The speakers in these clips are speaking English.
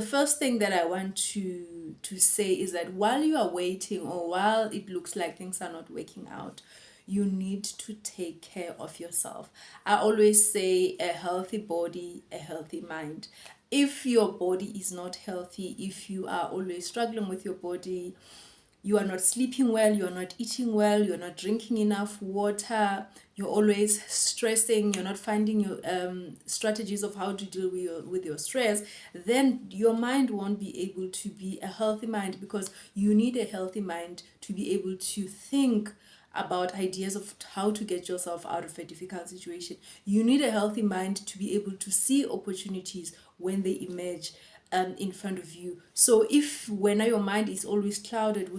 The first thing that I want to say is that while you are waiting, or while it looks like things are not working out, you need to take care of yourself. I always say a healthy body, a healthy mind. If your body is not healthy, if you are always struggling with your body, you are not sleeping well, you are not eating well, you're not drinking enough water, you're always stressing, you're not finding your strategies of how to deal with your stress, then your mind won't be able to be a healthy mind, because you need a healthy mind to be able to think about ideas of how to get yourself out of a difficult situation. You need a healthy mind to be able to see opportunities when they emerge in front of you. So if when your mind is always clouded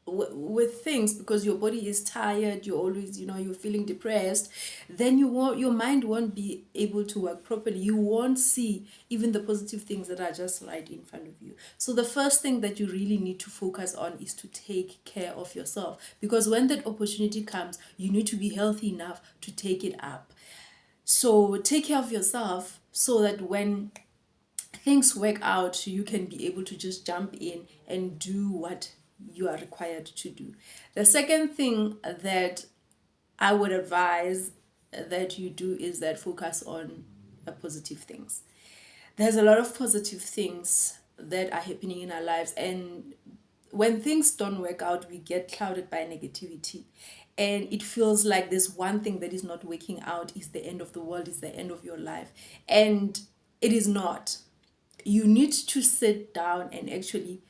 with things, because your body is tired, you're always, you're feeling depressed, then your mind won't be able to work properly. You won't see even the positive things that are just right in front of you. So the first thing that you really need to focus on is to take care of yourself, because when that opportunity comes, you need to be healthy enough to take it up. So take care of yourself so that when things work out, you can be able to just jump in and do what you are required to do. The second thing that I would advise that you do is that focus on positive things. There's a lot of positive things that are happening in our lives, and when things don't work out, we get clouded by negativity, and it feels like this one thing that is not working out is the end of the world, is the end of your life, and it is not. You need to sit down and actually,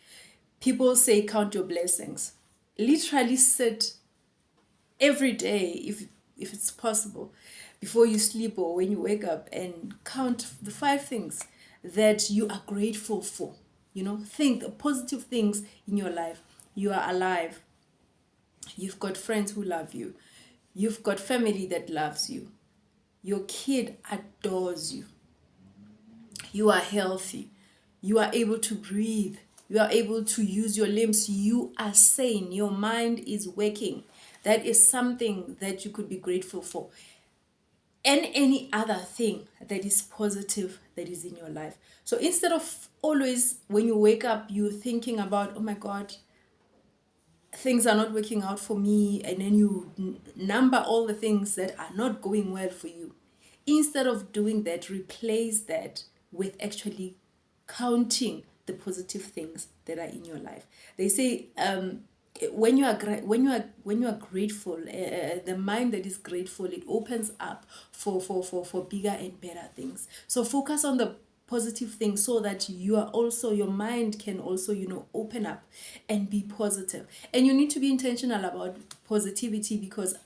people say count your blessings. Literally sit every day, if it's possible, before you sleep or when you wake up, and count the 5 things that you are grateful for. Think the positive things in your life. You are alive. You've got friends who love you. You've got family that loves you. Your kid adores you. You are healthy. You are able to breathe. You are able to use your limbs. You are sane. Your mind is working. That is something that you could be grateful for. And any other thing that is positive that is in your life. So instead of always, when you wake up, you thinking about, oh my God, things are not working out for me, and then you number all the things that are not going well for you. Instead of doing that, replace that with actually counting the positive things that are in your life. They say when you are grateful, the mind that is grateful, it opens up for bigger and better things. So focus on the positive things, so that your mind can also open up and be positive. And you need to be intentional about positivity, because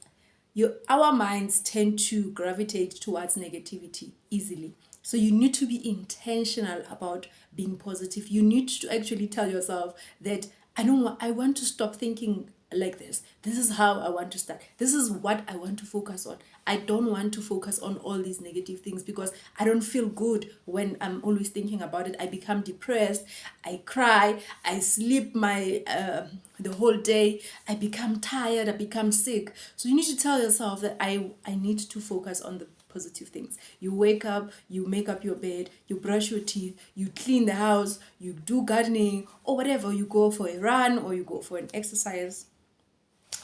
our minds tend to gravitate towards negativity easily. So you need to be intentional about being positive. You need to actually tell yourself that I want to stop thinking like this. This is how I want to start. This is what I want to focus on. I don't want to focus on all these negative things, because I don't feel good when I'm always thinking about it. I become depressed. I cry. I sleep the whole day. I become tired. I become sick. So you need to tell yourself that I need to focus on the positive things. You wake up, you make up your bed, you brush your teeth, you clean the house, you do gardening, or whatever. You go for a run, or you go for an exercise.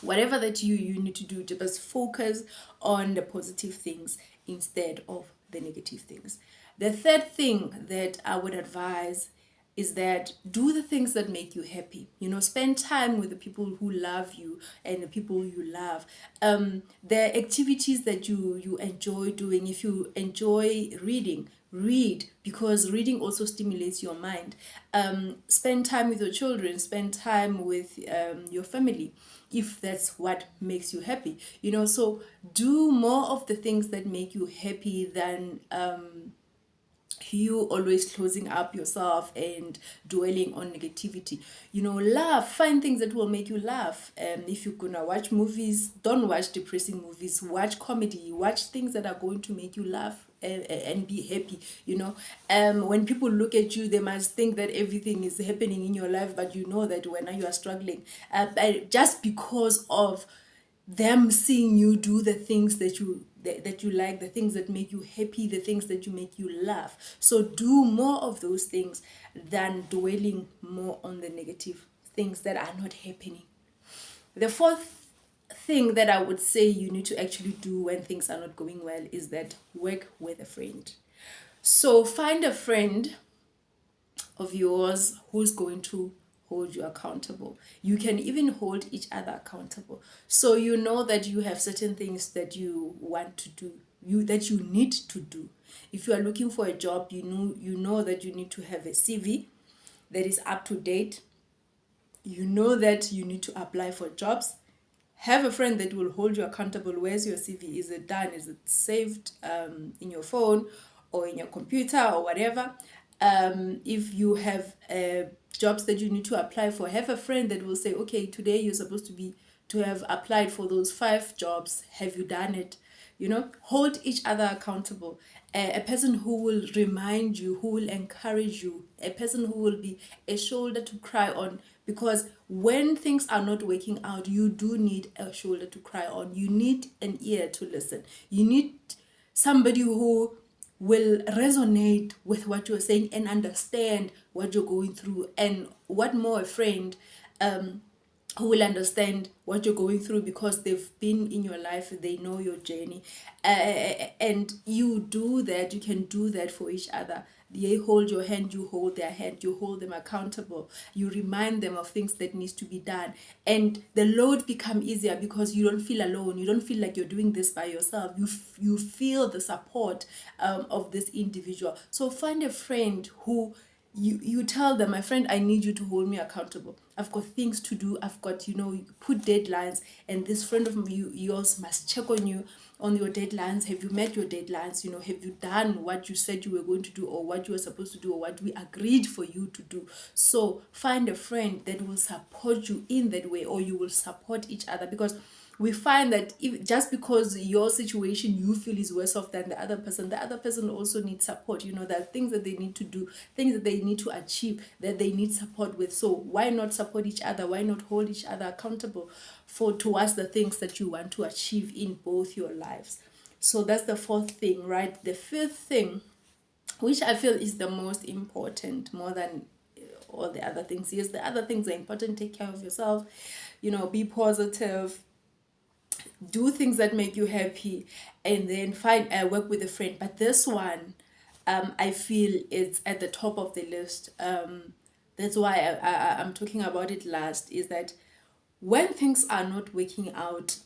Whatever that you need to do, to just focus on the positive things instead of the negative things. The third thing that I would advise is that do the things that make you happy. Spend time with the people who love you and the people you love. The activities that you enjoy doing. If you enjoy reading, read, because reading also stimulates your mind. Spend time with your children. Spend time with your family, if that's what makes you happy. So do more of the things that make you happy than you always closing up yourself and dwelling on negativity. Laugh, find things that will make you laugh. If you're gonna watch movies, don't watch depressing movies. Watch comedy, watch things that are going to make you laugh and be happy. When people look at you, they must think that everything is happening in your life, but you know that when you are struggling, just because of them seeing you do the things that you like, the things that make you happy, the things that you make you laugh. So do more of those things than dwelling more on the negative things that are not happening. The fourth thing that I would say you need to actually do when things are not going well is that work with a friend. So find a friend of yours who's going to hold you accountable. You can even hold each other accountable. So you know that you have certain things that you want to do, that you need to do. If you are looking for a job, you know that you need to have a CV that is up to date. You know that you need to apply for jobs. Have a friend that will hold you accountable. Where's your CV? Is it done? Is it saved in your phone or in your computer or whatever? If you have jobs that you need to apply for, have a friend that will say, okay, today you're supposed to have applied for those 5 jobs. Have you done it? Hold each other accountable. A person who will remind you, who will encourage you, a person who will be a shoulder to cry on. Because when things are not working out, you do need a shoulder to cry on. You need an ear to listen. You need somebody who will resonate with what you're saying and understand what you're going through. And what more, a friend who will understand what you're going through because they've been in your life, they know your journey. And you do that, you can do that for each other. They hold your hand, you hold their hand, you hold them accountable, you remind them of things that needs to be done, and the load become easier because you don't feel alone. You don't feel like you're doing this by yourself. You feel the support of this individual. So find a friend who you tell them, my friend, I need you to hold me accountable. I've got things to do. I've got, put deadlines, and this friend of yours must check on you on your deadlines. Have you met your deadlines? Have you done what you said you were going to do, or what you were supposed to do, or what we agreed for you to do? So find a friend that will support you in that way, or you will support each other, because we find that just because your situation you feel is worse off than the other person also needs support. There are things that they need to do, things that they need to achieve, that they need support with. So why not support each other? Why not hold each other accountable towards the things that you want to achieve in both your lives? So that's the fourth thing, right? The fifth thing, which I feel is the most important, more than all the other things. Yes, the other things are important. Take care of yourself, be positive, do things that make you happy, and then find work with a friend. But this one, I feel it's at the top of the list. That's why I'm talking about it last, is that when things are not working out,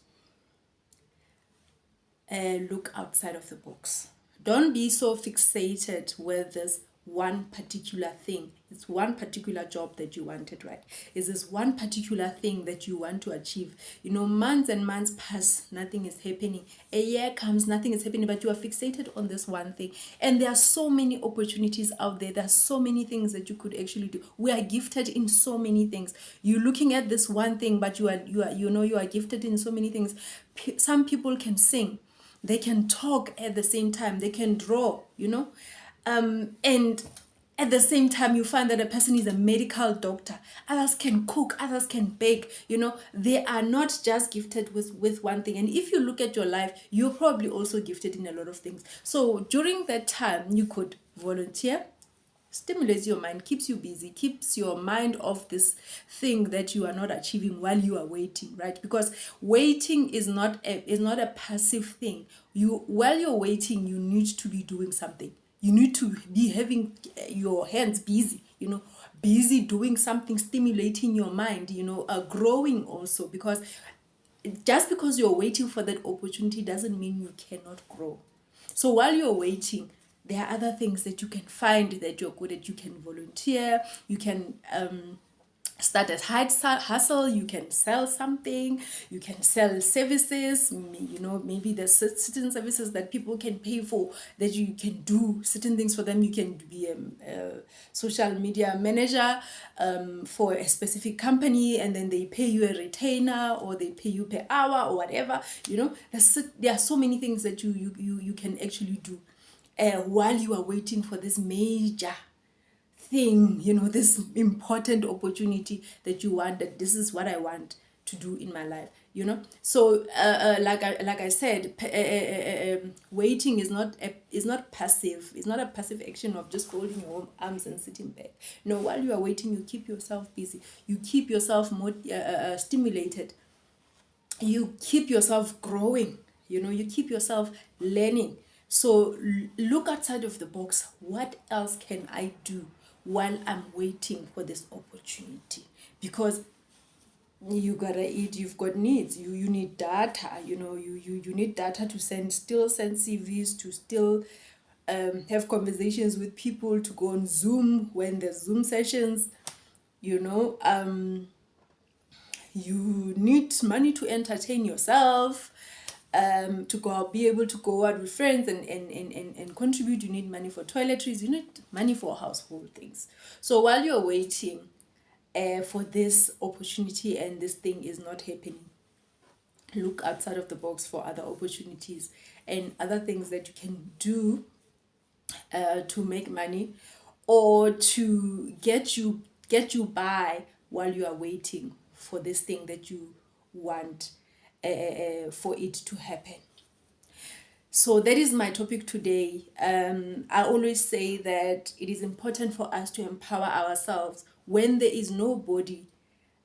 look outside of the box. Don't be so fixated with this one particular thing. It's one particular job that you wanted, right? Is this one particular thing that you want to achieve? Months and months pass, nothing is happening. A year comes, nothing is happening, but you are fixated on this one thing. And there are so many opportunities out there. There are so many things that you could actually do. We are gifted in so many things. You're looking at this one thing, but you are gifted in so many things. Some people can sing. They can talk at the same time. They can draw, and at the same time, you find that a person is a medical doctor. Others can cook, others can bake. They are not just gifted with one thing. And if you look at your life, you're probably also gifted in a lot of things. So during that time, you could volunteer. Stimulates your mind, keeps you busy, keeps your mind off this thing that you are not achieving while you are waiting, right? Because waiting is not a passive thing. While you're waiting, you need to be doing something. You need to be having your hands busy, busy doing something, stimulating your mind, growing also. Because just because you're waiting for that opportunity doesn't mean you cannot grow. So while you're waiting, there are other things that you can find that you're good at. You can volunteer, you can start a side hustle, you can sell something, you can sell services. Maybe there's certain services that people can pay for, that you can do certain things for them. You can be a social media manager for a specific company, and then they pay you a retainer, or they pay you per hour, or whatever. There are so many things that you can actually do while you are waiting for this major thing, this important opportunity that you want, that this is what I want to do in my life, you know. So like I said, waiting is not passive. It's not a passive action of just folding your arms and sitting back. No, while you are waiting, you keep yourself busy, you keep yourself more stimulated, you keep yourself growing, you know, you keep yourself learning. So look outside of the box. What else can I do while I'm waiting for this opportunity? Because you gotta eat, you've got needs, you need data, you know, you need data to send CVs, to still have conversations with people, to go on Zoom when there's Zoom sessions, you know. You need money to entertain yourself, to go out, be able to go out with friends and contribute. You need money for toiletries, you need money for household things. So while you're waiting for this opportunity and this thing is not happening, look outside of the box for other opportunities and other things that you can do to make money, or to get you by while you are waiting for this thing that you want for it to happen. So that is my topic today. I always say that it is important for us to empower ourselves when there is nobody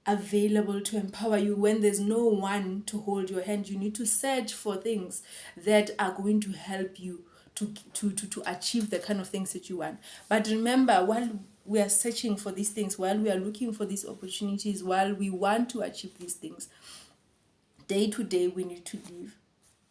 available to empower you, when there's no one to hold your hand. You need to search for things that are going to help you to achieve the kind of things that you want. But remember, while we are searching for these things, while we are looking for these opportunities, while we want to achieve these things, day to day we need to live.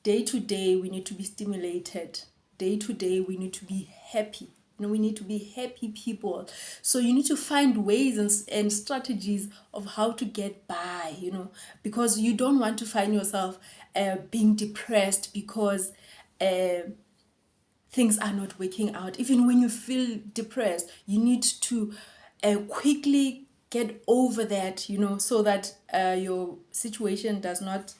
Day to day we need to be stimulated. Day to day we need to be happy. You know, we need to be happy people. So you need to find ways and strategies of how to get by, you know, because you don't want to find yourself being depressed because things are not working out. Even when you feel depressed, you need to quickly get over that, you know, so that your situation does not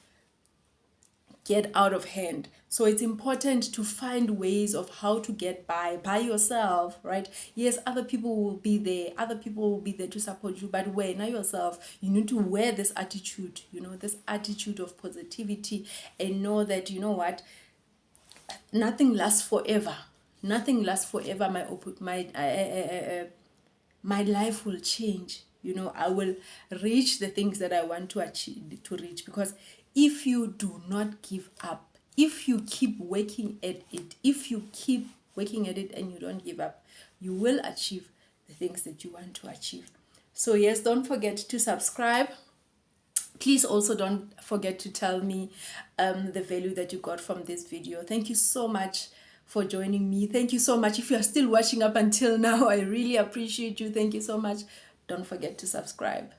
get out of hand. So it's important to find ways of how to get by yourself, right? Yes, other people will be there. Other people will be there to support you. But when not yourself, you need to wear this attitude, you know, this attitude of positivity, and know that, you know what, nothing lasts forever. Nothing lasts forever. My life will change. You know, I will reach the things that I want to achieve, to reach. Because if you do not give up, if you keep working at it, if you keep working at it and you don't give up, you will achieve the things that you want to achieve. So yes, don't forget to subscribe. Please also don't forget to tell me the value that you got from this video. Thank you so much for joining me. Thank you so much. If you are still watching up until now, I really appreciate you. Thank you so much. Don't forget to subscribe.